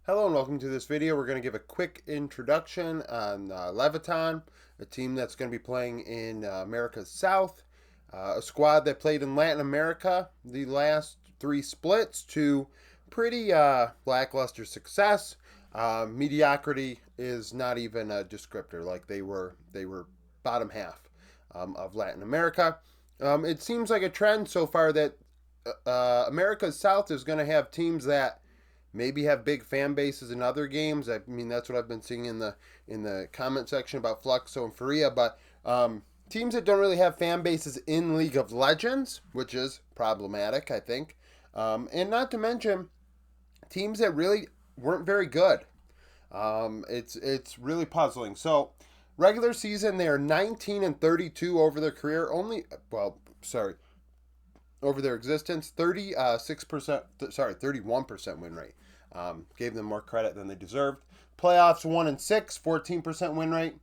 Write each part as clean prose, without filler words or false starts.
Hello and welcome to this video. We're going to give a quick introduction on Leviatan, a team that's going to be playing in America's South, a squad that played in Latin America the last three splits to pretty lackluster success. Mediocrity is not even a descriptor. Like they were bottom half of Latin America. It seems like a trend so far that America's South is going to have teams that maybe have big fan bases in other games. I mean, that's what I've been seeing in the comment section about Fluxo and Faria. But teams that don't really have fan bases in League of Legends, which is problematic, I think, and not to mention teams that really weren't very good. It's really puzzling. So regular season, they are 19-32 over their career. Over their existence, 36%, 31% win rate. Gave them more credit than they deserved. Playoffs 1-6, 14% win rate.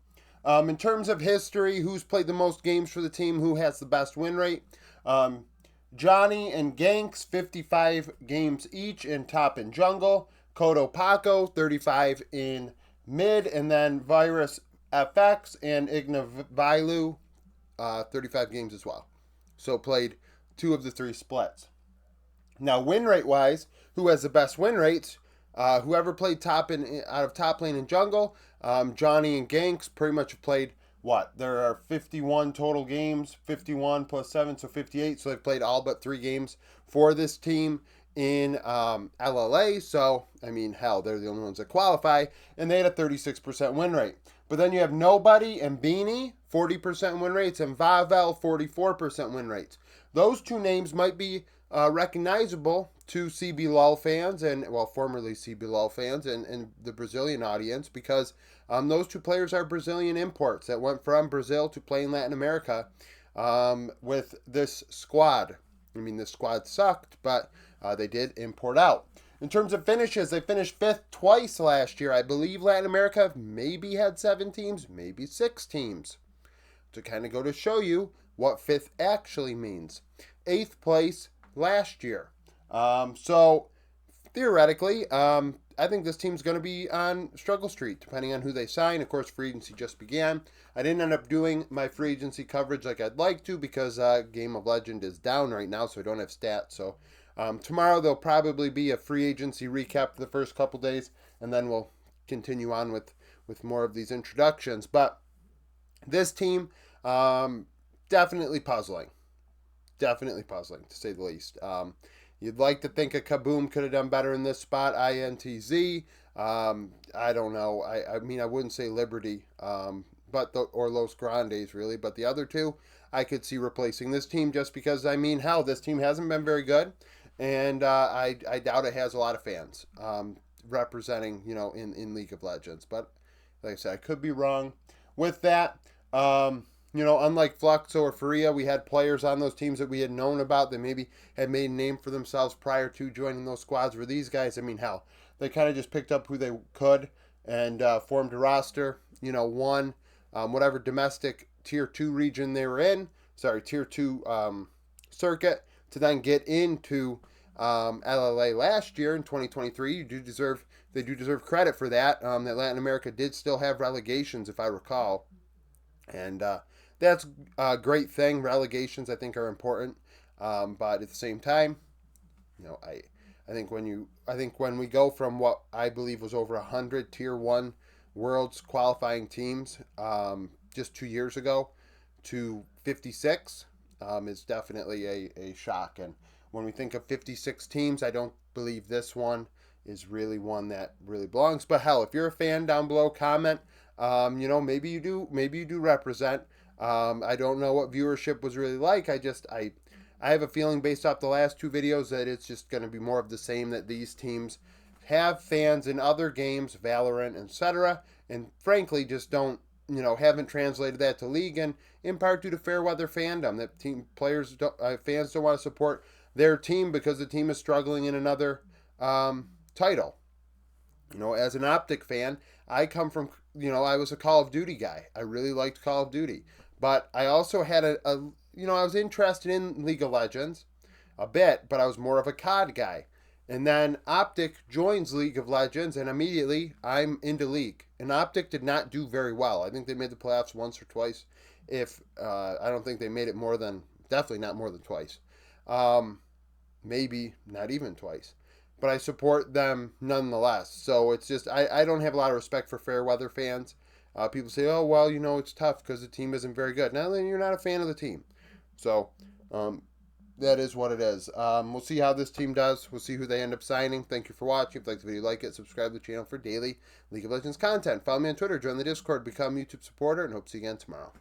In terms of history, who's played the most games for the team? Who has the best win rate? Johnny and Ganks, 55 games each in top and jungle. Kodo Paco, 35 in mid. And then Virus FX and Ignavailu, 35 games as well. So played two of the three splits. Now, win rate wise, who has the best win rates? Whoever played top and out of top lane and jungle, Johnny and Ganks pretty much have played what? There are 51 total games, 51 plus 7, so 58. So they've played all but 3 games for this team in LLA. So, I mean, hell, they're the only ones that qualify. And they had a 36% win rate. But then you have Nobody and Beanie, 40% win rates, and Vavel, 44% win rates. Those two names might be recognizable to CB LOL fans and, well, formerly CB LOL fans and the Brazilian audience because those two players are Brazilian imports that went from Brazil to play in Latin America with this squad. I mean, this squad sucked, but they did import out. In terms of finishes, they finished 5th twice last year. I believe Latin America maybe had 7 teams, maybe 6 teams. To kind of go to show you what 5th actually means. 8th place last year. So theoretically, I think this team's going to be on struggle street, depending on who they sign. Of course, free agency just began. I didn't end up doing my free agency coverage like I'd like to because Game of Legend is down right now, so I don't have stats. So tomorrow there'll probably be a free agency recap for the first couple days, and then we'll continue on with more of these introductions. But this team, definitely puzzling. Definitely puzzling, to say the least. You'd like to think a Kaboom could have done better in this spot. INTZ. I don't know. I mean, I wouldn't say Liberty, or Los Grandes, really. But the other two, I could see replacing this team just because, I mean, hell, this team hasn't been very good. And I doubt it has a lot of fans representing, in League of Legends. But like I said, I could be wrong. With that, unlike Fluxo or Faria, we had players on those teams that we had known about that maybe had made a name for themselves prior to joining those squads. Where these guys, I mean, hell, they kind of just picked up who they could and formed a roster, won whatever domestic tier 2 region they were in, tier 2 circuit, to then get into LLA last year in 2023. They do deserve credit for that. That Latin America did still have relegations, if I recall. And that's a great thing. Relegations, I think, are important, but at the same time, I think when we go from what I believe was over 100 Tier 1 Worlds qualifying teams just 2 years ago to 56, is definitely a shock. And when we think of 56 teams, I don't believe this one is really one that really belongs. But hell, if you're a fan, down below, comment. Maybe you do represent. I don't know what viewership was really like. I have a feeling based off the last 2 videos that it's just going to be more of the same, that these teams have fans in other games, Valorant, etc., and frankly just don't, haven't translated that to League, and in part due to fair weather fandom, that fans don't want to support their team because the team is struggling in another title. As an Optic fan, I come from, I was a Call of Duty guy. I really liked Call of Duty. But I also had I was interested in League of Legends a bit, but I was more of a COD guy. And then Optic joins League of Legends, and immediately I'm into League. And Optic did not do very well. I think they made the playoffs once or twice. If I don't think they made it more than, definitely not more than twice. Maybe not even twice. But I support them nonetheless. So it's just, I don't have a lot of respect for Fairweather fans. People say, oh, well, it's tough because the team isn't very good. Now then, you're not a fan of the team. So that is what it is. We'll see how this team does. We'll see who they end up signing. Thank you for watching. If you like the video, like it. Subscribe to the channel for daily League of Legends content. Follow me on Twitter. Join the Discord. Become a YouTube supporter. And hope to see you again tomorrow.